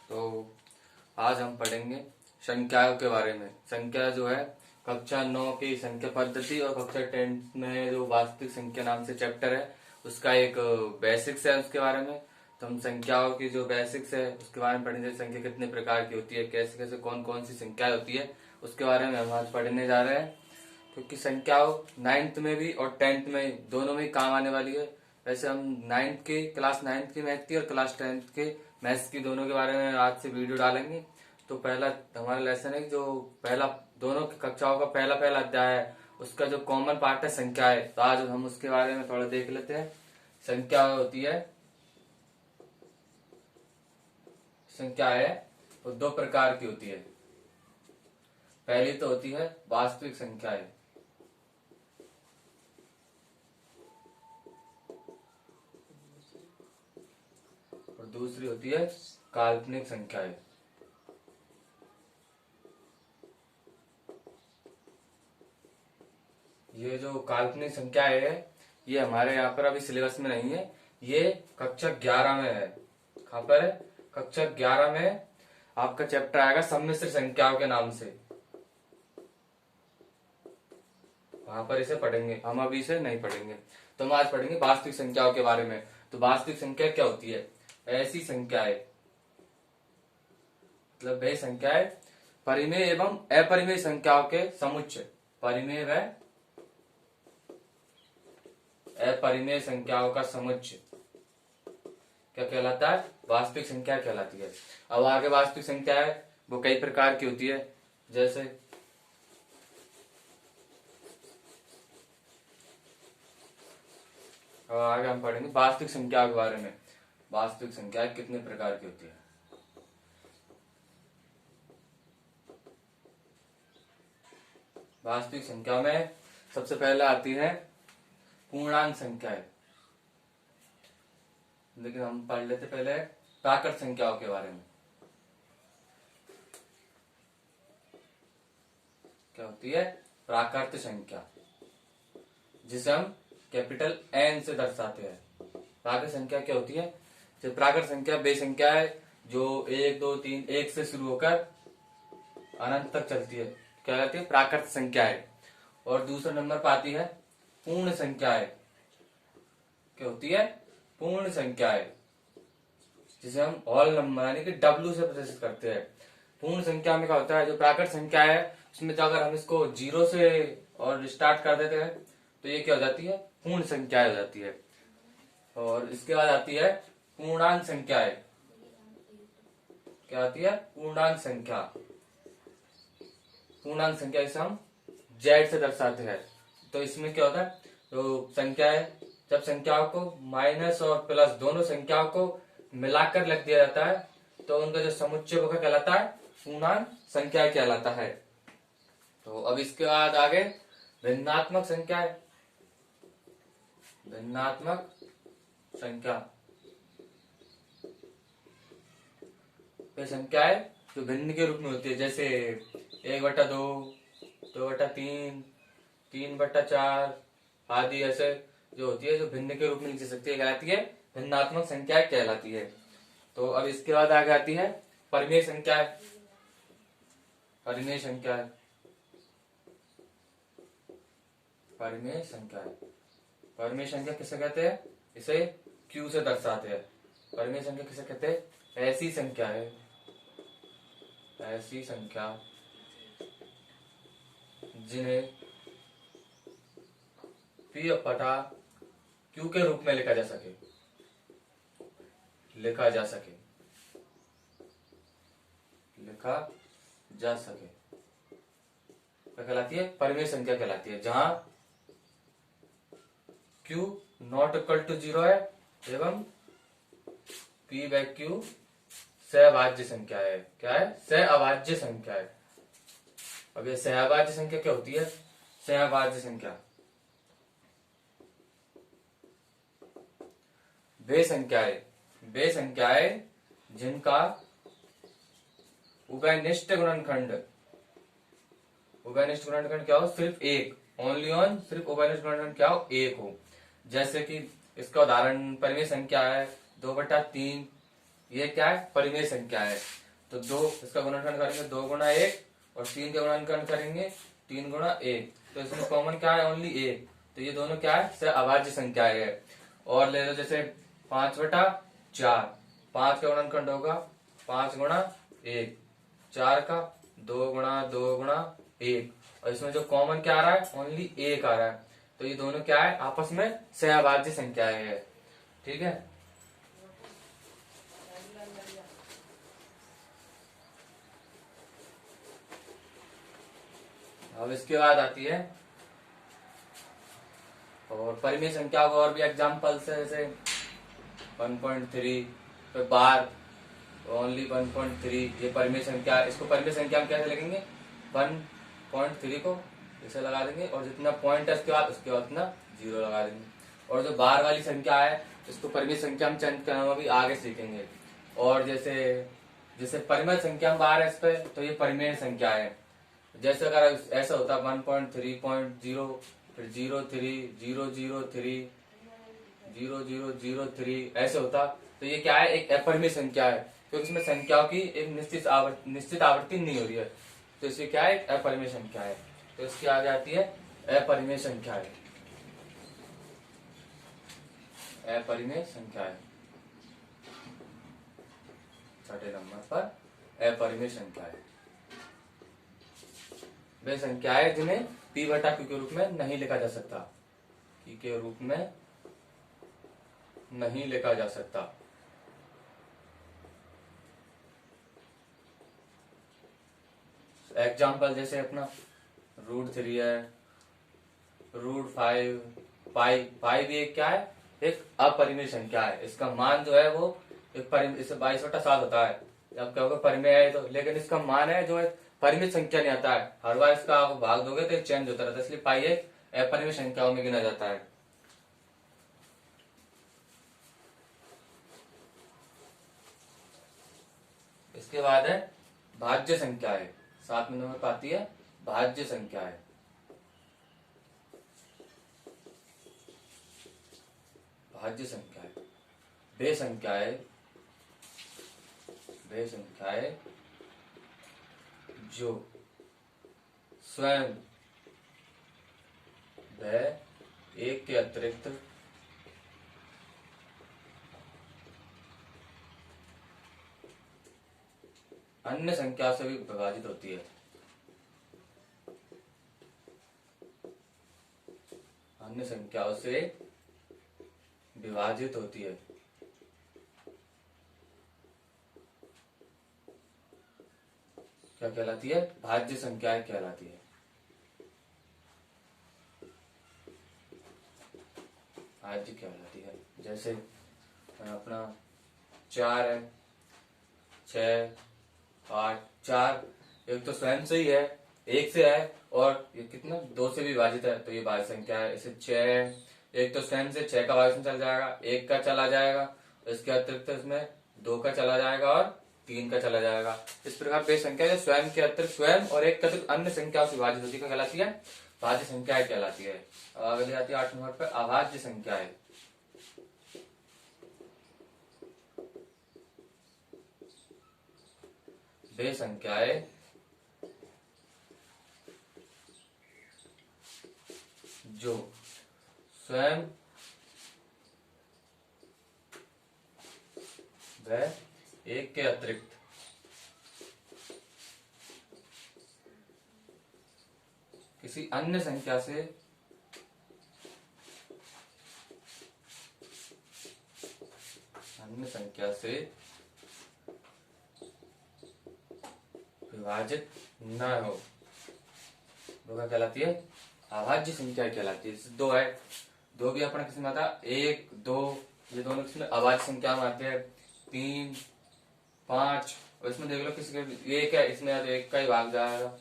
तो आज हम पढ़ेंगे संख्याओं के बारे में। संख्या जो है कक्षा 9 की संख्या पद्धति और कक्षा 10 में जो वास्तविक संख्या नाम से चैप्टर है उसका एक बेसिक्स है उसके बारे में। तो हम संख्याओं की जो बेसिक्स है उसके बारे में पढ़ेंगे। संख्या कितने प्रकार की होती है, कैसे कैसे कौन कौन सी संख्याएं होती है उसके बारे में हम आज पढ़ने जा रहे हैं। क्योंकि संख्याओं 9th में भी और 10th में दोनों में ही काम आने वाली है। वैसे हम क्लास 9th की मैथ की और क्लास 10th के मैथ्स की दोनों के बारे में आज से वीडियो डालेंगे। तो पहला हमारा लेसन है जो पहला दोनों की कक्षाओं का पहला पहला अध्याय है उसका जो कॉमन पार्ट है संख्या है। तो आज हम उसके बारे में थोड़ा देख लेते हैं। संख्या होती है वो दो प्रकार की होती है। पहली तो होती है वास्तविक संख्याएं और दूसरी होती है काल्पनिक संख्याएं। ये जो काल्पनिक संख्याएं है ये हमारे यहाँ पर अभी सिलेबस में नहीं है, ये कक्षा 11 में है। कहाँ पर है? कक्षा 11 में आपका चैप्टर आएगा सम्मिश्र संख्याओं के नाम से, वहां पर इसे पढ़ेंगे। हम अभी इसे नहीं पढ़ेंगे। तो हम आज पढ़ेंगे वास्तविक संख्याओं के बारे में। तो वास्तविक संख्या क्या होती है? ऐसी संख्याएं मतलब वे संख्याएं परिमेय एवं अपरिमेय संख्याओं के समुच्चय, परिमेय व अपरिमेय संख्याओं का समुच्चय क्या कहलाता है? वास्तविक संख्या कहलाती है। अब आगे वास्तविक संख्या है वो कई प्रकार की होती है। जैसे अब आगे हम पढ़ेंगे वास्तविक संख्या के बारे में। वास्तविक संख्या कितने प्रकार की होती है? वास्तविक संख्या में सबसे पहले आती है पूर्णांक संख्याएं। लेकिन हम पढ़ लेते पहले प्राकृत संख्याओं के बारे में। क्या होती है? प्राकृत संख्या, जिसे हम कैपिटल N से दर्शाते हैं। प्राकृत संख्या क्या होती है? जो प्राकृत संख्या वे संख्या है जो 1 2 3 1 से शुरू होकर अनंत तक चलती है, क्या कहती है? प्राकृत संख्या है। और दूसरे नंबर पर आती है पूर्ण संख्या है। क्या होती है? पूर्ण संख्या है, जिसे हम होल नंबर यानी कि W से प्रदर्शित करते हैं। पूर्ण संख्या में क्या होता है? जो प्राकृत संख्या है उसमें तो अगर हम इसको 0 से और स्टार्ट कर देते हैं तो ये क्या हो जाती है? पूर्ण संख्या हो जाती है। और इसके बाद आती है पूर्णांक संख्याएं। क्या आती है? पूर्णांक संख्या। पूर्णांक संख्या इसे हम Z से दर्शाते हैं। तो इसमें क्या होता है? तो संख्या है जब संख्याओं को माइनस और प्लस दोनों संख्याओं को मिलाकर लिख दिया जाता है तो उनका जो समुच्चय वो क्या कहलाता है? पूर्णांक संख्या कहलाता है। तो अब इसके बाद आगे भिन्नात्मक संख्या है। भिन्नात्मक संख्या वे संख्या है जो भिन्न के रूप में होती है। जैसे 1/2, 2/3, 3/4 आदि ऐसे जो होती है जो भिन्न के रूप में लिखी जा सकती है कहलाती है भिन्नात्मक संख्या कहलाती है। तो अब इसके बाद आगे आती है परिमेय संख्या। परिमेय संख्या परिमेय संख्या परिमेय संख्या किसे कहते हैं? इसे Q से दर्शाते हैं। परिमेय संख्या किसे कहते हैं? ऐसी संख्या है, ऐसी संख्या जिन्हें P/Q के रूप में लिखा जा सके। क्या कहलाती है? परिमेय संख्या कहलाती है, जहां Q नॉट इक्वल टू 0 है एवं P/Q सहभाज्य संख्या है। क्या है? सहअभाज्य संख्या है। अब ये सहअभाज्य संख्या क्या होती है? सहअभाज्य संख्या वे संख्याएं जिनका उभयनिष्ठ गुणनखंड क्या हो? सिर्फ एक, ओनली ऑन, सिर्फ उभयनिष्ठ गुणनखंड क्या हो? एक हो। जैसे कि इसका उदाहरण परिमेय संख्या है 2/3, ये क्या है, परिमेय संख्या है। तो 2 इसका गुणनखंड करेंगे 2 गुणा 1 और 3 का गुणनखंड करेंगे 3 गुणा 1। तो इसमें कॉमन क्या है, ओनली 1। तो ये दोनों क्या है, अभाज्य संख्या है। और ले लो जैसे 5/4, 5 का गुणनखंड होगा 5 गुणा 1, 4 का 2 गुणा 2 गुणा 1, और इसमें जो कॉमन क्या आ रहा है, ओनली 1 आ रहा है। तो ये दोनों क्या है, आपस में सहअभाज्य संख्याएं है। ठीक है। अब इसके बाद आती है और परिमेय संख्या को और भी एग्जाम्पल्स है, जैसे 1.3 पे बार ओनली 1.3, ये परिमेय संख्या। इसको परिमेय संख्या हम कैसे लिखेंगे, 1.3 को इसे लगा देंगे और जितना पॉइंट है उसके बाद उतना 0 लगा देंगे। और जो बार वाली संख्या है इसको परिमेय संख्या हम चयन करना भी आगे सीखेंगे। और जैसे जैसे परिमेय संख्या हम बार है इस पे, तो ये परिमेय संख्या है। जैसे अगर ऐसा होता 1.3.0 फिर 0.3 ऐसे होता, तो ये क्या है, एक अपरिमेय संख्या है, क्योंकि इसमें संख्याओं की एक निश्चित आवृत्ति नहीं हो रही है। तो इसकी क्या है, एक अपरिमेय संख्या है। तो इसकी आगे आती है अपरिमेय संख्या है। अपरिमेय संख्या है छठे नंबर पर अपरिमेय संख्या है। वे संख्या है जिन्हें p/q के रूप में नहीं लिखा जा सकता, p के रूप में नहीं लिखा जा सकता। एग्जाम्पल जैसे अपना √3 है, √5, पाई भी एक क्या है, एक अपरिमेय संख्या है। इसका मान जो है वो इससे 22/7 होता है। अब कहोगे परिमेय है तो, लेकिन इसका मान है जो है परिमित संख्या नहीं आता है। हर बार इसका आप भाग दोगे तो चेंज होता रहता है, इसलिए पाई एक अपरिमेय संख्याओं में गिना जाता है। इसके बाद है भाज्य संख्या है, 7वें नंबर पर आती है भाज्य संख्या है। भाज्य संख्या है वे संख्याएं जो स्वयं व एक के अतिरिक्त अन्य संख्या से भी विभाजित होती है। अन्य संख्याओं से विभाजित होती है। क्या कहलाती है, भाज्य संख्याएं कहलाती है। भाज्य कहलाती है। जैसे अपना 4 है, 6, 8, 4 एक तो स्वयं से ही है, 1 से है, और ये कितना 2 से भी विभाजित है, तो ये भाज्य संख्या है। इसे 6 एक तो स्वयं से 6 का भाजन चल जाएगा, 1 का चला जाएगा, इसके अतिरिक्त इसमें 2 का चला जाएगा और 3 का चला जाएगा। इस प्रकार वे संख्या जो स्वयं के अतिरिक्त स्वयं और एक के अतिरिक्त अन्य संख्या से विभाजित होती है, क्या कहलाती है, भाज्य संख्या कहलाती है। अब अगली आती है 8 नंबर पर अभाज्य संख्या है। वे संख्याएं जो स्वयं व एक के अतिरिक्त किसी अन्य संख्या से विभाजित न हो, वो क्या कहलाती है, अभाज्य संख्या कहलाती है। जैसे 2 है, 2 भी अपना किसमें आता है, 1, 2, ये दोनों किसमें अभाज्य संख्या में आते हैं। 3, 5, और इसमें देख लो किसी के 1 है, इसमें या तो 1 का ही भाग जाएगा,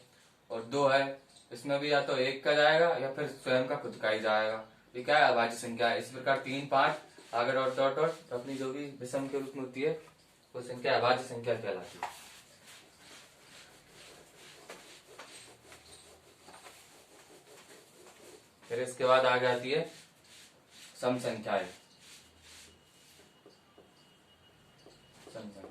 और 2 है, इसमें भी या तो 1 का जाएगा या फिर स्वयं का खुद का ही जाएगा। ये क्या है, अभाज्य संख्या है। इस प्रकार 3, 5 आगे डॉट डॉट डॉट अपनी जो भी विषम के रूप में होती है वो संख्या अभाज्य संख्या कहलाती है। फिर इसके बाद आगे आती है सम संख्याएं। सम संख्या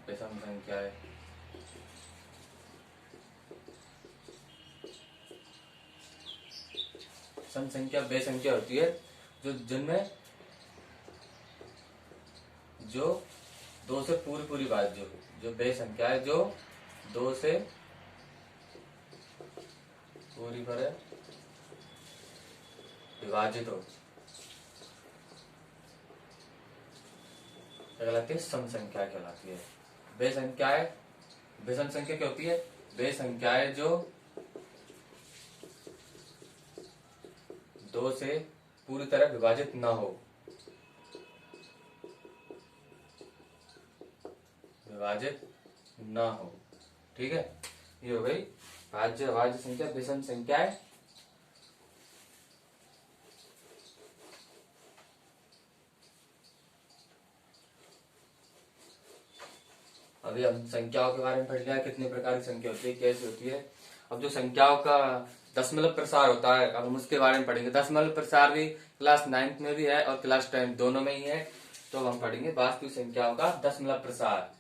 विषम संख्याएं। विषम संख्या वे संख्या होती है जो जिनमें जो दो से पूरी पूरी बात जो वे संख्या है जो दो से पूरी पर विभाजित हो, कहलाती है सम संख्या कहलाती है। वे संख्याएं, विषम संख्या क्या होती है? वे संख्याएं जो दो से पूरी तरह विभाजित ना हो, विभाजित ना हो। ठीक है, ये हो गई भाज्य अभाज्य संख्या, विषम संख्याएं। अभी हम संख्याओं के बारे में पढ़ लिया, कितने प्रकार की संख्या होती है, कैसे होती है। अब जो संख्याओं का दशमलव प्रसार होता है, अब हम उसके बारे में पढ़ेंगे। दशमलव प्रसार भी क्लास 9th में भी है और क्लास 10 दोनों में ही है। तो हम पढ़ेंगे वास्तविक संख्याओं का दशमलव प्रसार।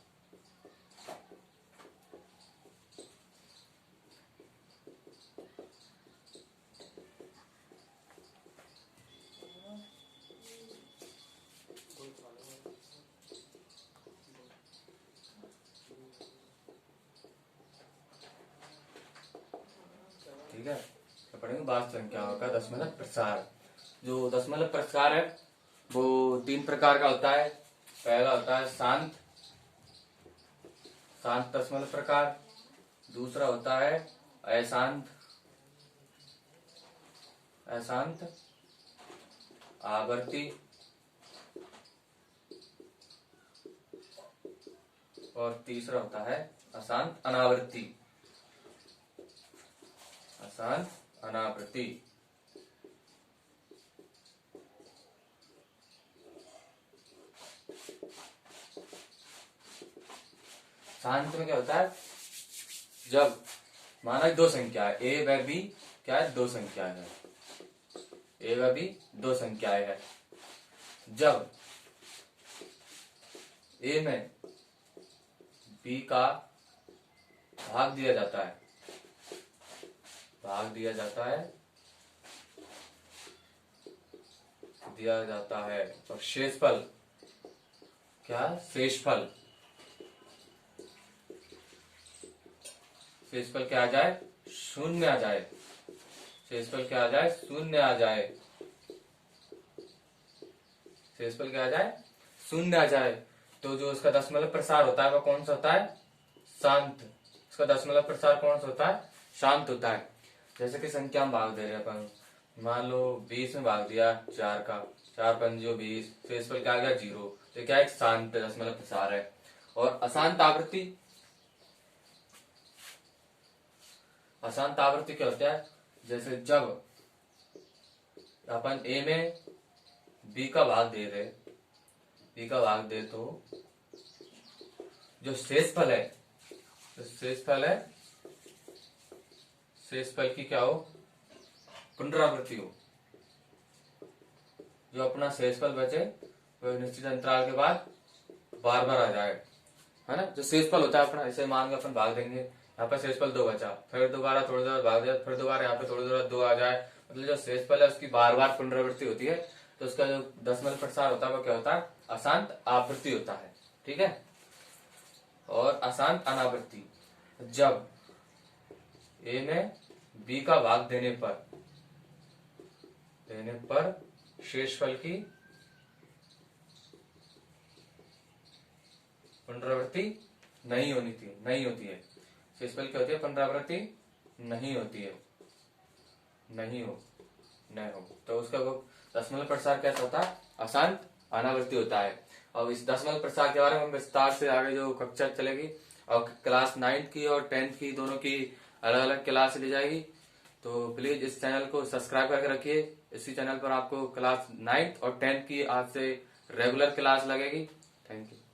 ठीक है, तो पढ़ेंगे वास्तविक संख्याओं का दशमलव प्रसार। जो दशमलव प्रसार है वो 3 प्रकार का होता है। पहला होता है शांत दशमलव प्रकार, दूसरा होता है अशांत आवर्ती, और तीसरा होता है अशांत अनावर्ती। अशांत अनावर्ती। शांत में क्या होता है? जब माना दो संख्या है ए व बी, क्या है? दो संख्या है ए व बी, दो संख्याएं है। जब ए में बी का भाग दिया जाता है, और शेषफल, क्या? शेषफल क्या आ जाए? शून्य आ जाए। शेषफल क्या आ जाए? शून्य आ जाए। शेषफल क्या आ जाए? शून्य आ जाए। तो जो उसका दशमलव प्रसार होता है वो कौन सा होता है? शांत। इसका दशमलव प्रसार कौन सा होता है? शांत होता है। जैसे कि संख्या में भाग दे रहे हैं अपन, मान लो 20 में भाग दिया 4 का, 4 पंजो 20, शेषफल क्या आ गया? 0। तो क्या एक शांत दशमलव प्रसार है। और अशांत आवृत्ति, अशांत आवृत्ति क्या होता है? जैसे जब अपन ए में बी का भाग दे तो जो शेषफल है, शेषफल की क्या हो? पुनरावृत्ति हो। जो अपना शेषफल बचे वो निश्चित अंतराल के बाद बार बार आ जाए, है ना। जो शेषफल होता है अपना, ऐसे मान के अपन भाग देंगे, यहाँ पर शेषफल 2 बचा, फिर दोबारा थोड़ी देर भाग दिया, फिर दोबारा यहाँ पे थोड़ी देर 2 आ जाए, मतलब जो शेषफल है उसकी बार बार पुनरावृत्ति होती है। तो उसका जो दशमलव प्रसार होता है वो क्या होता है? अशांत आवृत्ति होता है। ठीक है। और अशांत अनावृत्ति, जब ए में बी का भाग देने पर शेषफल की पुनरावृत्ति नहीं होती है। शेषफल क्या होती है? पुनरावृत्ति नहीं होती है, नहीं हो। तो उसका वो दशमलव प्रसार कैसा होता है? अशांत अनावृत्ति होता है। और इस दशमलव प्रसार के बारे में हम विस्तार से आगे जो कक्षा चलेगी, और क्लास 9th की और 10th की दोनों की अलग अलग क्लास ली जाएगी। तो प्लीज इस चैनल को सब्सक्राइब करके रखिए। इसी चैनल पर आपको क्लास 9th और 10th की आज से रेगुलर क्लास लगेगी। Thank you.